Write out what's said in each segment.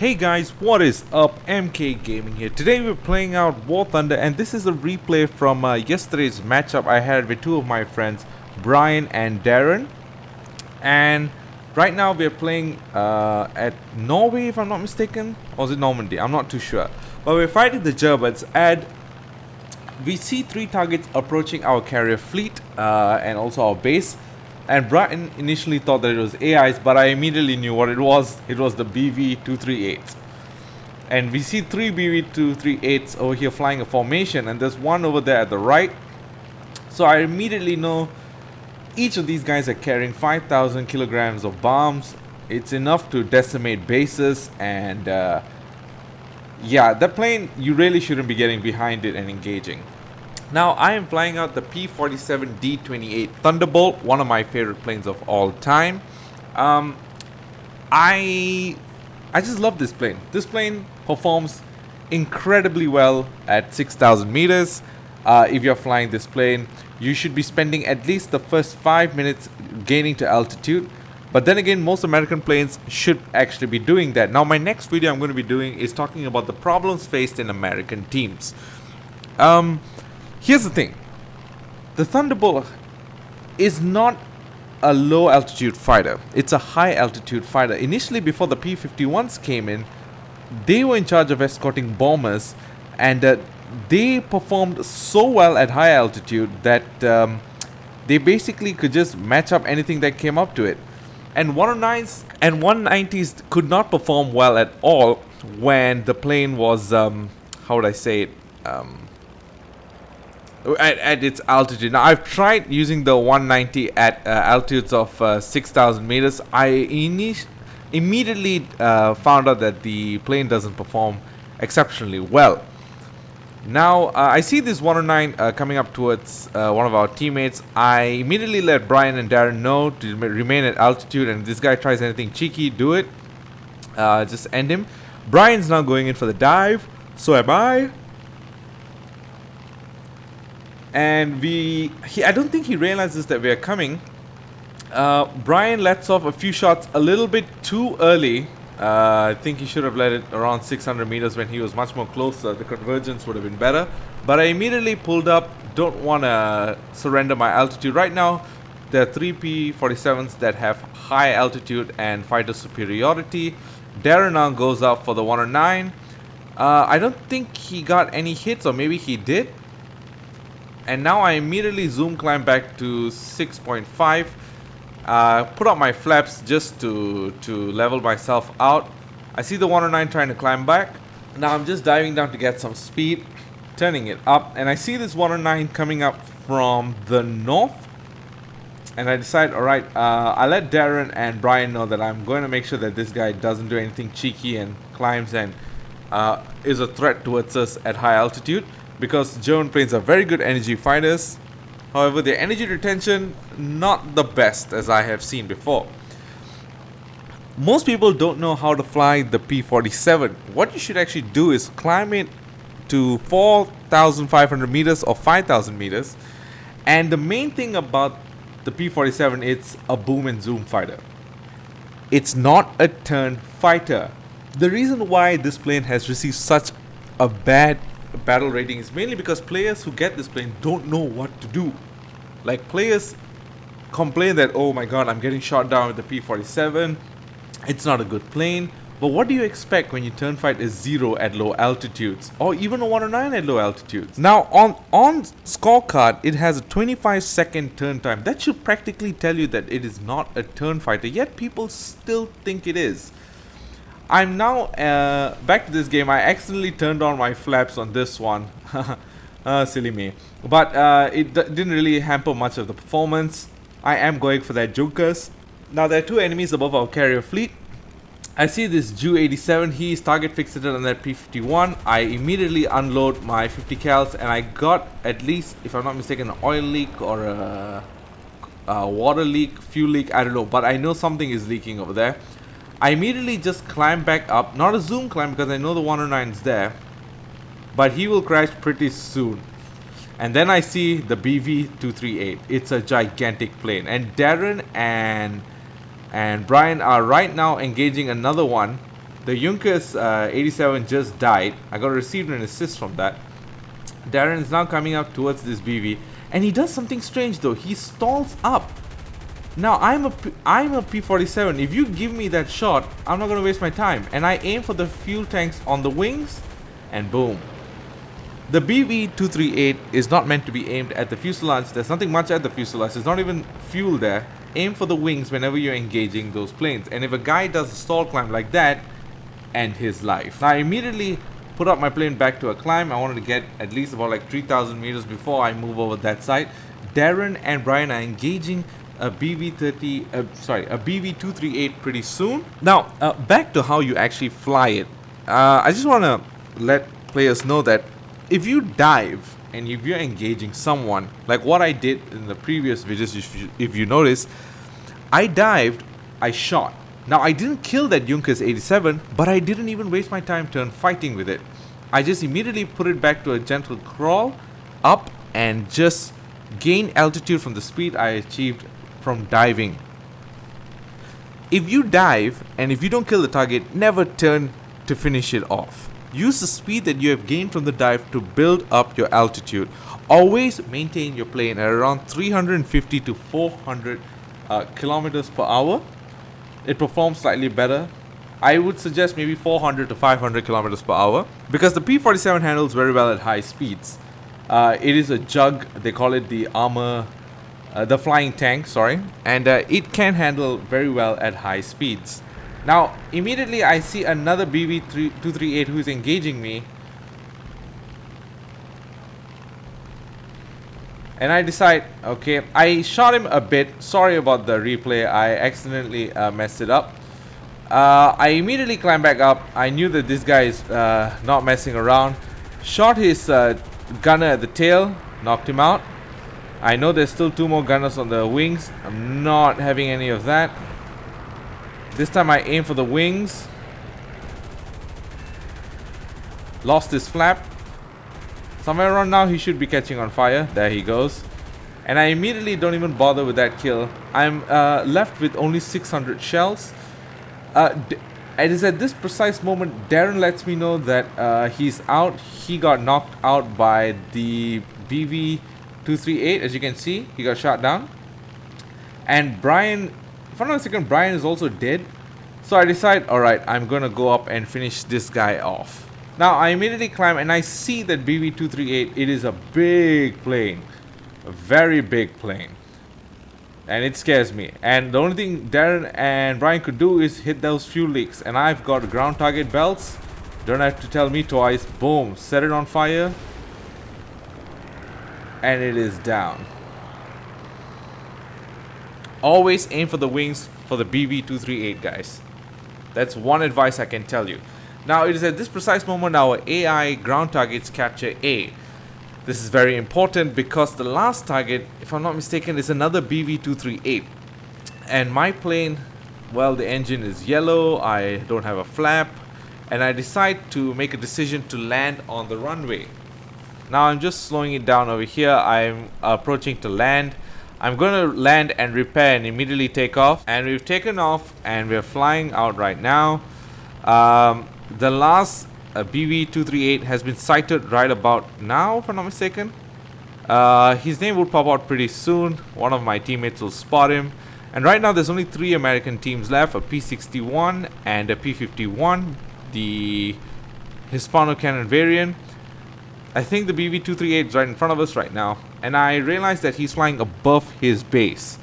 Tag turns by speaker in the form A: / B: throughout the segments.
A: Hey guys, what is up? MK Gaming here. Today we're playing out War Thunder, and this is a replay from yesterday's matchup I had with two of my friends, Brian and Darren. And right now we're playing at Norway, if I'm not mistaken, or is it Normandy? I'm not too sure. But we're fighting the Germans, and we see three targets approaching our carrier fleet and also our base. And Brian initially thought that it was AIs, but I immediately knew what it was. It was the BV-238. And we see three BV-238s over here flying a formation, and there's one over there at the right. So I immediately know each of these guys are carrying 5,000 kilograms of bombs. It's enough to decimate bases, and yeah, that plane, you really shouldn't be getting behind it and engaging. Now, I am flying out the P47 D-28 Thunderbolt, one of my favorite planes of all time. I just love this plane. This plane performs incredibly well at 6,000 meters. If you're flying this plane, you should be spending at least the first 5 minutes gaining to altitude. But then again, most American planes should actually be doing that. Now, my next video I'm going to be doing is talking about the problems faced in American teams. Here's the thing. The Thunderbolt is not a low altitude fighter. It's a high altitude fighter. Initially, before the P-51s came in, they were in charge of escorting bombers, and they performed so well at high altitude that they basically could just match up anything that came up to it. And 109s and 190s could not perform well at all when the plane was, how would I say it, at its altitude. Now, I've tried using the 190 at altitudes of 6,000 meters. I immediately found out that the plane doesn't perform exceptionally well. Now, I see this 109 coming up towards one of our teammates. I immediately let Brian and Darren know to remain at altitude, and if this guy tries anything cheeky, do it. Just end him. Brian's now going in for the dive. So am I. And I don't think he realizes that we are coming. Brian lets off a few shots a little bit too early. I think he should have let it around 600 meters when he was much more closer. The convergence would have been better. But I immediately pulled up. Don't want to surrender my altitude. Right now, there are three P-47s that have high altitude and fighter superiority. Darren now goes up for the 109. I don't think he got any hits, or maybe he did. And now I immediately zoom climb back to 6.5. Put up my flaps just to level myself out. I see the 109 trying to climb back. Now I'm just diving down to get some speed, turning it up, and I see this 109 coming up from the north. And I decide, alright, I let Darren and Brian know that I'm going to make sure that this guy doesn't do anything cheeky and climbs and is a threat towards us at high altitude. Because German planes are very good energy fighters. However, their energy retention, not the best as I have seen before. Most people don't know how to fly the P-47. What you should actually do is climb it to 4,500 meters or 5,000 meters. And the main thing about the P-47, it's a boom and zoom fighter. It's not a turn fighter. The reason why this plane has received such a bad battle rating is mainly because players who get this plane don't know what to do. Like, players complain that, oh my god, I'm getting shot down with the P-47, it's not a good plane. But what do you expect when your turn fight is 0 at low altitudes, or even a 109 at low altitudes? Now, on scorecard, it has a 25-second turn time. That should practically tell you that it is not a turn fighter, yet people still think it is. I'm now back to this game. I accidentally turned on my flaps on this one. Silly me. But it didn't really hamper much of the performance. I am going for that Junkers. Now, there are two enemies above our carrier fleet. I see this Ju-87. He is target fixated on that P-51. I immediately unload my 50 cals, and I got, at least, if I'm not mistaken, an oil leak or a water leak, fuel leak, I don't know. But I know something is leaking over there. I immediately just climb back up, not a zoom climb because I know the 109 is there, but he will crash pretty soon. And then I see the BV-238. It's a gigantic plane, and Darren and Brian are right now engaging another one The Junkers 87 just died. I got received an assist from that. Darren is now coming up towards this BV, and he does something strange though. He stalls up. Now I'm a P47. If you give me that shot, I'm not gonna waste my time. And I aim for the fuel tanks on the wings, and boom. The BV-238 is not meant to be aimed at the fuselage. There's nothing much at the fuselage. There's not even fuel there. Aim for the wings whenever you're engaging those planes. And if a guy does a stall climb like that, end his life. Now I immediately put up my plane back to a climb. I wanted to get at least about like 3,000 meters before I move over that side. Darren and Brian are engaging a BV-238 pretty soon. Now back to how you actually fly it. I just want to let players know that if you dive and if you're engaging someone, like what I did in the previous videos, if you notice, I dived, I shot. Now I didn't kill that Junkers 87, but I didn't even waste my time fighting with it. I just immediately put it back to a gentle crawl up and just gain altitude from the speed I achieved from diving. If you dive and if you don't kill the target, never turn to finish it off. Use the speed that you have gained from the dive to build up your altitude. Always maintain your plane at around 350 to 400 kilometers per hour. It performs slightly better. I would suggest maybe 400 to 500 kilometers per hour because the P47 handles very well at high speeds. It is a jug. They call it the armor, the flying tank, sorry. And it can handle very well at high speeds. Now, immediately I see another BV-238 who is engaging me. And I decide, okay, I shot him a bit. Sorry about the replay. I accidentally messed it up. I immediately climbed back up. I knew that this guy is not messing around. Shot his gunner at the tail. Knocked him out. I know there's still 2 more gunners on the wings. I'm not having any of that. This time I aim for the wings. Lost his flap. Somewhere around now he should be catching on fire. There he goes. And I immediately don't even bother with that kill. I'm left with only 600 shells. It is at this precise moment Darren lets me know that he's out. He got knocked out by the BV-238. As you can see, he got shot down. And Brian, if I'm not mistaken, Brian is also dead. So I decide, alright, I'm gonna go up and finish this guy off. Now I immediately climb and I see that BV-238. It is a big plane. A very big plane. And it scares me. And the only thing Darren and Brian could do is hit those fuel leaks. And I've got ground target belts. Don't have to tell me twice. Boom. Set it on fire. And it is down. Always aim for the wings for the BV-238, guys. That's one advice I can tell you. Now, it is at this precise moment our AI ground targets capture A. This is very important because the last target, if I'm not mistaken, is another BV-238. And my plane, well, the engine is yellow, I don't have a flap, and I decide to make a decision to land on the runway. Now I'm just slowing it down over here. I'm approaching to land. I'm going to land and repair and immediately take off. And we've taken off and we're flying out right now. The last BV-238 has been sighted right about now, if I'm not mistaken. His name will pop out pretty soon. One of my teammates will spot him. And right now there's only 3 American teams left, a P61 and a P51, the Hispano-Cannon variant. I think the BV-238 is right in front of us right now. And I realized that he's flying above his base.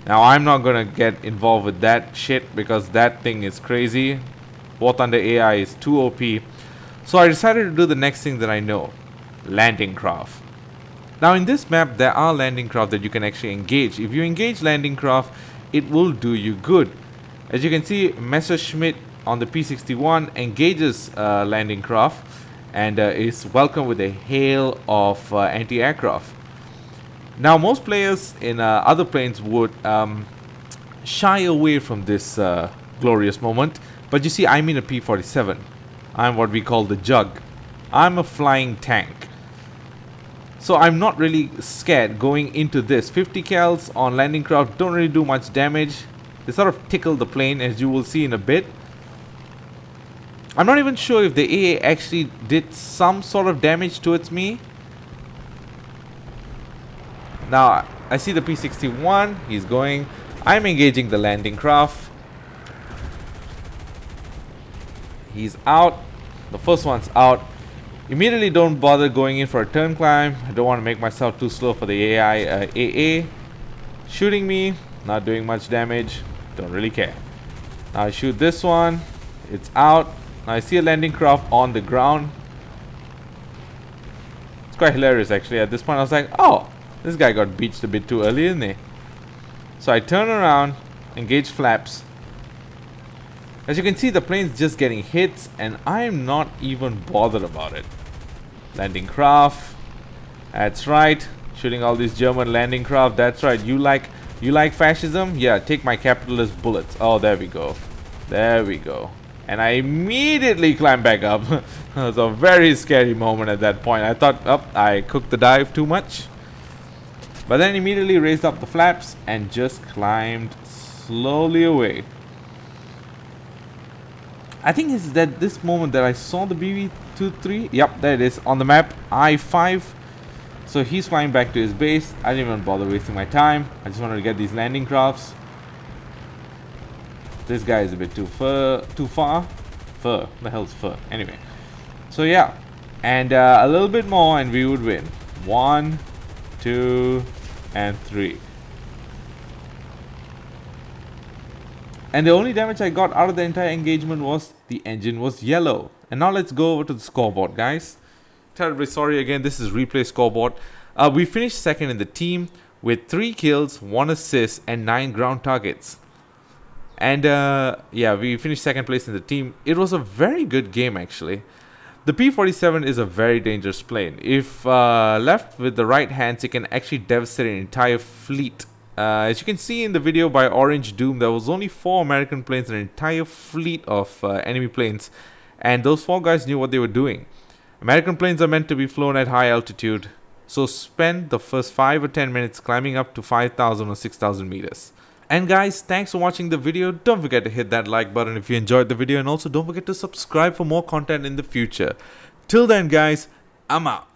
A: Now I'm not gonna get involved with that shit because that thing is crazy. War Thunder AI is too OP. So I decided to do the next thing that I know. Landing craft. Now in this map there are landing craft that you can actually engage. If you engage landing craft, it will do you good. As you can see, Messerschmitt on the P61 engages landing craft and is welcomed with a hail of anti-aircraft. Now most players in other planes would shy away from this glorious moment. But you see, I'm in a P47. I'm what we call the jug. I'm a flying tank. So I'm not really scared going into this. 50 cals on landing craft don't really do much damage. They sort of tickle the plane, as you will see in a bit. I'm not even sure if the AA actually did some sort of damage towards me. Now, I see the P61. He's going. I'm engaging the landing craft. He's out. The first one's out. Immediately don't bother going in for a turn climb. I don't want to make myself too slow for the AA. Shooting me. Not doing much damage. Don't really care. Now I shoot this one. It's out. Now I see a landing craft on the ground. It's quite hilarious actually. At this point I was like, oh, this guy got beached a bit too early, didn't he? So I turn around, engage flaps. As you can see, the plane's just getting hits and I'm not even bothered about it. Landing craft. That's right. Shooting all these German landing craft. That's right. You like fascism? Yeah, take my capitalist bullets. Oh, there we go. There we go. And I immediately climb back up. It was a very scary moment at that point. I thought, oh, I cooked the dive too much. But then immediately raised up the flaps and just climbed slowly away. I think it's at this moment that I saw the BB-23. Yep, there it is on the map. I-5. So he's flying back to his base. I didn't even bother wasting my time. I just wanted to get these landing crafts. This guy is a bit too far. Fur. The hell's fur? Anyway. So yeah. And a little bit more and we would win. 1, 2, and 3. And the only damage I got out of the entire engagement was the engine was yellow. And now let's go over to the scoreboard, guys. Terribly sorry again, this is replay scoreboard. We finished second in the team with 3 kills, 1 assist, and 9 ground targets. And yeah, we finished second place in the team. It was a very good game actually. The P47 is a very dangerous plane. If left with the right hands, it can actually devastate an entire fleet. As you can see in the video by Orange Doom, there was only 4 American planes and an entire fleet of enemy planes. And those 4 guys knew what they were doing. American planes are meant to be flown at high altitude. So spend the first 5 or 10 minutes climbing up to 5,000 or 6,000 meters. And guys, thanks for watching the video. Don't forget to hit that like button if you enjoyed the video. And also don't forget to subscribe for more content in the future. Till then guys, I'm out.